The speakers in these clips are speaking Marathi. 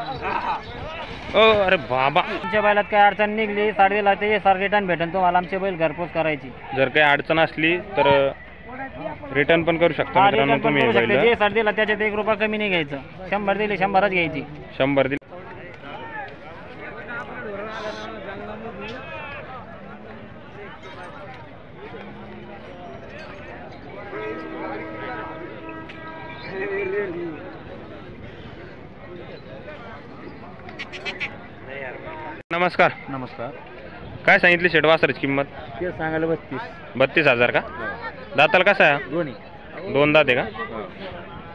ओ अरे बाबा, तुमच्या बैलात काय अडचण निघली साडीला ते सर रिटर्न भेटेल तुम्हाला आमचे बैल घरपोच करायची. जर काही अडचण असली तर रिटर्न पण करू शकता मित्रांनो तुम्ही बैल. जे सर दिला त्याच्यात 1 रुपया कमी नाही घ्यायचं. 100 दिले 100च घ्यायची. 100 दिले. नमस्कार. नमस्कार. काय सांगितली शेट वासराची किंमत? ते सांगायला 32,000 का? दाताला कसा आहे? दोन्ही 2 दात आहे का?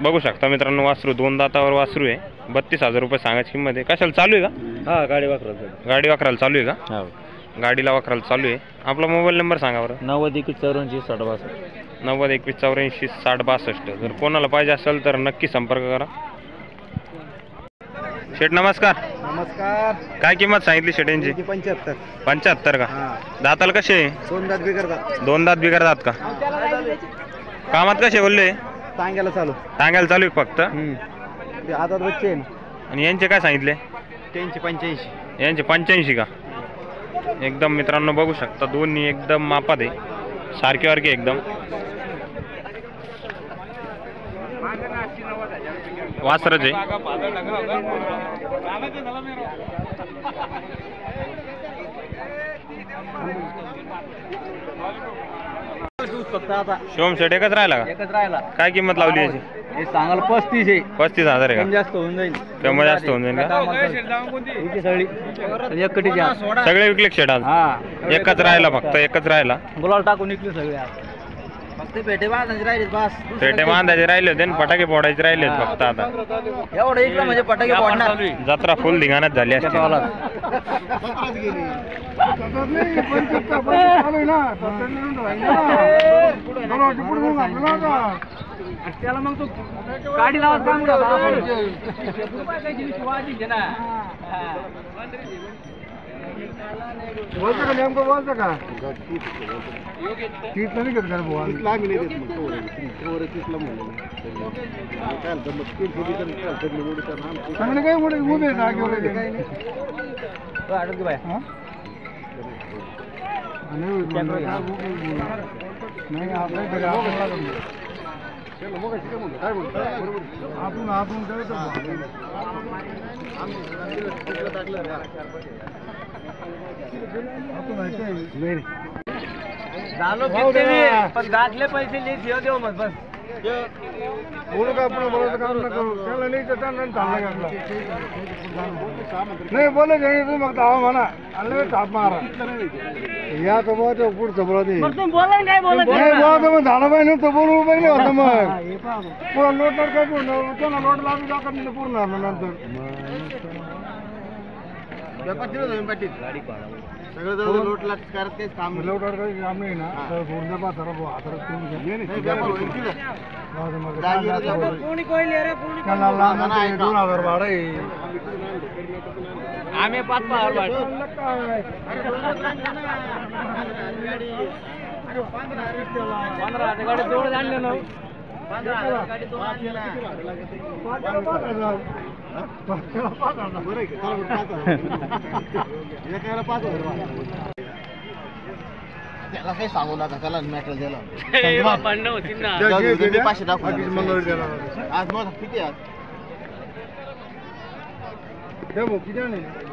बघू शकता मित्रांनो वासरू 2 दातावर वासरू आहे. 32,000 रुपये सांगायची किंमत आहे. कशाला चालू आहे का? हा गाडी वापरायला. गाडी वाकरायला चालू आहे का? हो. गाडीला वाकरायला चालू आहे. आपला मोबाईल नंबर सांगा बरं. 90 91 84 60 जर कोणाला पाहिजे असेल तर नक्की संपर्क करा. शेठ नमस्कार. नमस्कार. काय किंमत सांगितली शेठ यांची? 75 का? दाताला कसे? 2 दात बिघडतात. 2 दात बिघडतात का? कामात कसे बोलले? सांगायला चालू आहे फक्त. ते आतात बच्चे आहे. आणि यांचे काय सांगितले? त्यांची 85. यांचे 85 का? एकदम मित्रांनो बघू शकता दोन्ही एकदम मापात आहे, सारखे वारखे एकदम. वासरच आहे. शिवम शेट एकच राहिला का? काय किंमत लावली याची? हे सांगायला 35 आहे. 35,000 आहे का? जास्त होऊन जाईल. कमी जास्त होऊन जाईल का? सगळे विकले शेट आज? एकच राहिला, फक्त एकच राहिला. गुलाल टाकून निघले सगळे. फक्त पेटे बांधायचे राहिले बस. पेटे बांधायचे राहिले होते आणि फटाके फोडायचे राहिले फक्त. आता एवढं इकडं म्हणजे फटाके फोडणार. जत्रा फुल धिंगाणात झाली असते. त्याला मग तू गाडी लावत काम बोलतो का नेमकं बोलतो का? तीच नाही घेत का भाऊ? चांगले काय मोठे उभे नाही आपल्या आपण आपण पण दाखले पैसे लिहित देऊ मग बस. बोलू का आपण बोलायचं काम न करू. त्याला नाही तर त्यांना चाललं का? नाही बोलले तुम्ही मग धावा म्हणा आणि ताप मारा या तर मग पुढचं बोलत नाही बोलायचं मग झालं पाहिजे तर बोलू पाहिजे होतं. मग पुरा लोट काय पूर्ण लोट लागू दाखल पूर्ण नंतर सगळं लोट लाट करत तेच काम. लोट काम नाही ना पूर्ण पात्र $2,000 भाडं आहे. आम्ही 5,000 भाडं. गाडी जोड आणले ना. त्याला काही सांगू नका. त्याला मॅटर दिला पाचशे टाकून आज मग किती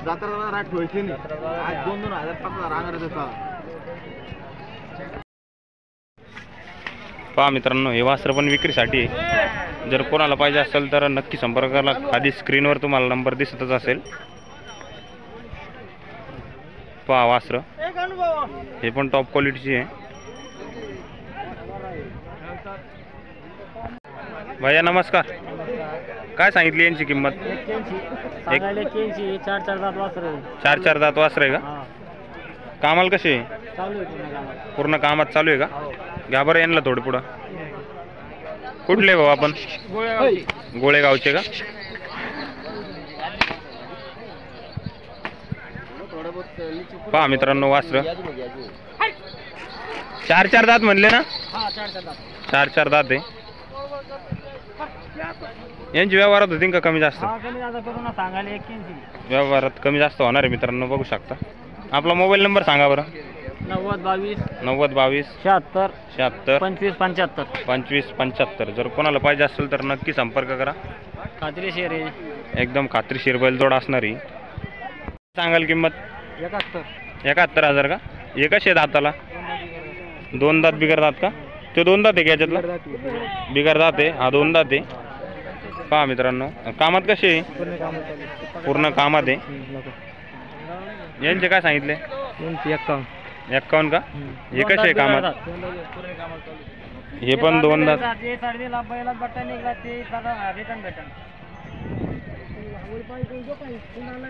जत्रा राट ठेवायची नाही. आज 2,000 5,000 रांगा. पहा मित्रांनो हे वासर पण विक्रीसाठी आहे. जर कोणाला पाहिजे असेल तर नक्की संपर्क करा. खाली स्क्रीनवर तुम्हाला नंबर दिसतच असेल. पहा वासर हे पण टॉप क्वालिटीची आहे. भैया नमस्कार. काय सांगितली यांची किंमत? 4 दात वासर आहे का? कामाला कसे? पूर्ण कामात चालू आहे का? घ्या बरं यांना थोडं पुढं. कुठले भाऊ आपण? गोळेगावचे का? पहा मित्रांनो वासर 4 दात म्हणले ना? 4 दात आहे. यांची व्यवहारात होतील का कमी जास्त? कमी जास्त करून सांगायला 81. व्यवहारात कमी जास्त होणार आहे मित्रांनो, बघू शकता. आपला मोबाईल नंबर सांगा बरं. 90 90 22 76 76 25 75. 25 75. जर कोणाला पाहिजे असेल तर नक्की संपर्क करा. खात्रीशीर आहे. एकदम खात्रीशीर बैलजोड असणारी. सांगाल किंमत? 71. 71,000 का? हे कसे आहेत दाताला? 2 दात बिगर दात का? ते 2 दात आहे का याच्यातला? बिगर दात आहे, हा 2 दात आहे. पहा मित्रांनो, कामात कसे आहे? पूर्ण कामात आहे. यांचे काय सांगितले? 51 का? हे कसे आहे कामात? हे पण 2 दात.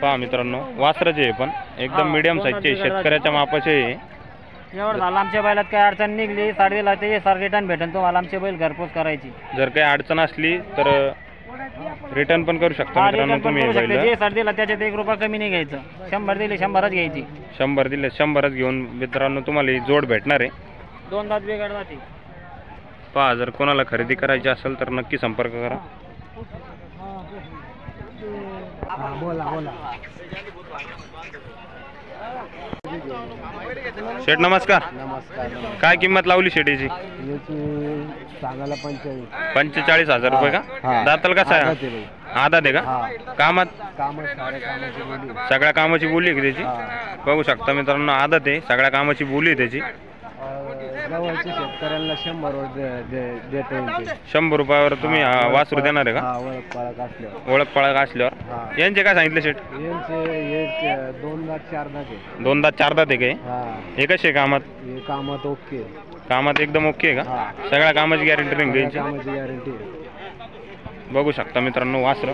पहा मित्रांनो, वासराचे आहे पण एकदम मीडियम साईजचे, शेतकऱ्याच्या मापाचे आहे. एवढं झालं आमच्या बैलात काय अडचण निघली 7.5 ते 4 रिटर्न भेटन तुम्हाला आमचे बैल घरपोच करायची. जर काही अडचण असली तर रिटर्न पण करू शकता मित्रांनो तुम्ही. जे 7 दिला त्याच्यात 1 रुपया कमी नाही घ्यायचं. 100 दिले 100च घ्यायची. 100 दिले 100च घेऊन मित्रांनो तुम्हाला ही जोड भेटणार आहे. 2 दात बिघड जाते. पहा, जर कोणाला खरेदी करायची असेल तर नक्की संपर्क करा. बोला बोला. शेठ नमस्कार. नमस्कार. काय किंमत लावली शेटीची? सांगायला 45,000 रुपये का? दाताल कसा आहे? आधा दे का? कामात सगळ्या कामाची बोली आहे त्याची. बघू शकता मित्रांनो, आदत आहे, सगळ्या कामाची बोली आहे त्याची. शेतकऱ्यांना 100 देता येईल. 100 रुपयावर तुम्ही वासरू देणार आहे का? ओळख पळख असल्यावर. यांचे काय सांगितले शेठ? 2 दात 4 दात आहे. 2 दात 4 दात आहे काय? हे कसे कामात? कामात ओके. कामात एकदम ओके आहे का? सगळ्या कामाची गॅरंटी नाही घ्यायची? गॅरंटी. बघू शकता मित्रांनो वासर.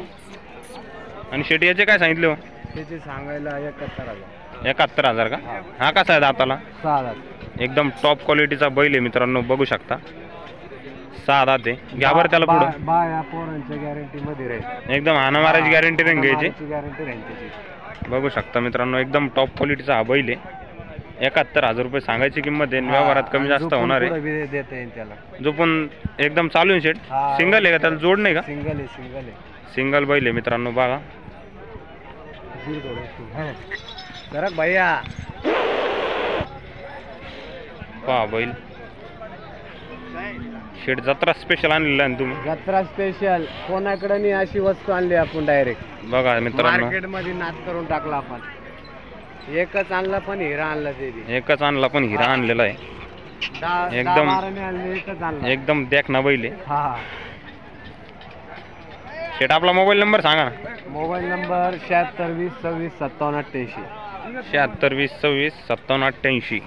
आणि शेठ याचे काय सांगितले हो? त्याचे सांगायला 71,000. 71,000 का? हा कसा आहे दाताला? 6 दात. एकदम टॉप क्वालिटीचा बैल आहे मित्रांनो, बघू शकता. 6 दात आहे. घ्या बरं त्याला पुढं. बाया पोरांच्या गॅरंटी मध्ये राहील. एकदम हाना मारायची गॅरंटी नाही घ्यायची. गॅरंटी राहील त्याची. बघू शकता मित्रांनो, एकदम टॉप क्वालिटीचा हा बैल आहे. 71,000 रुपये सांगायची किंमत आहे. व्यवहारात कमी जास्त होणार आहे. देता येईल त्याला. जो पण एकदम चालू आहे शेट. सिंगल आहे का? त्याला जोड नाही का? सिंगल आहे. सिंगल बैल आहे मित्रांनो, बघा. भैया पहा बैल. शेट जत्रा स्पेशल आणलेला आहे तुम्ही. जत्रा स्पेशल कोणाकडे नाही अशी वस्तू आणली आपण डायरेक्ट. बघा मित्रांनो, मार्केट मध्ये नाद करून टाकला आपण. एकच आणला पण हिरा आणला. एकच आणला पण हिरा आणलेला आहे. एकदम देखना बैल आहे. शेट आपला मोबाईल नंबर सांगा ना. Mobile number 76 20 26 57 88. 76 20 26 57 88.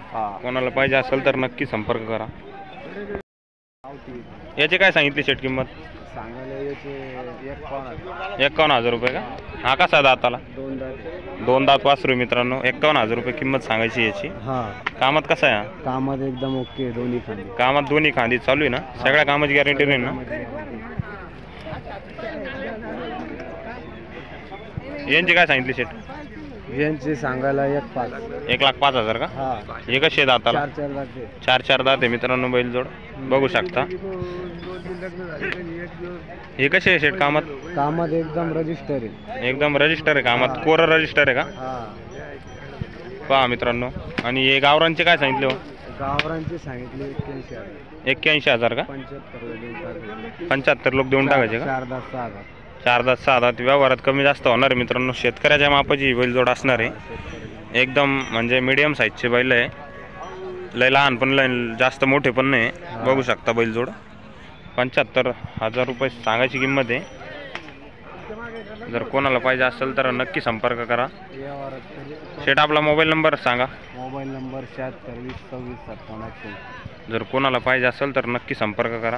कोणाला पाहिजे असेल तर नक्की संपर्क करा. याचे काय सांगितले शेट किंमत? सांगायला याचे 51,000 रुपये का? हा कसा दाताला? 2 दात वासरू मित्रांनो. 51,000 रुपये किंमत सांगायची याची. कामात कसा आहे? कामात एकदम ओके. दोन्ही खांदी. कामात दोन्ही खांदी चालू आहे ना? सगळ्या कामाची गॅरंटी नाही ना? यांची काय सांगितली शेट? यांची सांगायला 1,05,000 का? हे कसे दाताला? 4 दात आहे मित्रांनो बैल जोड, बघू शकता. हे कसे आहे शेट कामात? कामात एकदम रजिस्टर आहे. एकदम रजिस्टर आहे कामात. कोरं रजिस्टर आहे का? पहा मित्रांनो. आणि हे गावरांचे काय सांगितले हो? गावरांचे सांगितले 81,000 का? 75 लोक देऊन टाकायचे का? 4 दात 6 दात. 4 दात 6 दात. व्यवहारात कमी जास्त होणार आहे मित्रांनो. शेतकऱ्याच्या मापाची बैलजोड असणार आहे. एकदम म्हणजे मीडियम साईजचे बैल आहे. लय लहान पण लय जास्त मोठे पण नाही. बघू शकता बैलजोड. 75,000 रुपये सांगायची किंमत आहे. जर कोणाला पाहिजे असेल तर नक्की संपर्क करा. शेट आपला मोबाईल नंबर सांगा. Mobile number 76 20 26 57 88. जर कोणाला पाहिजे असेल तर नक्की संपर्क करा.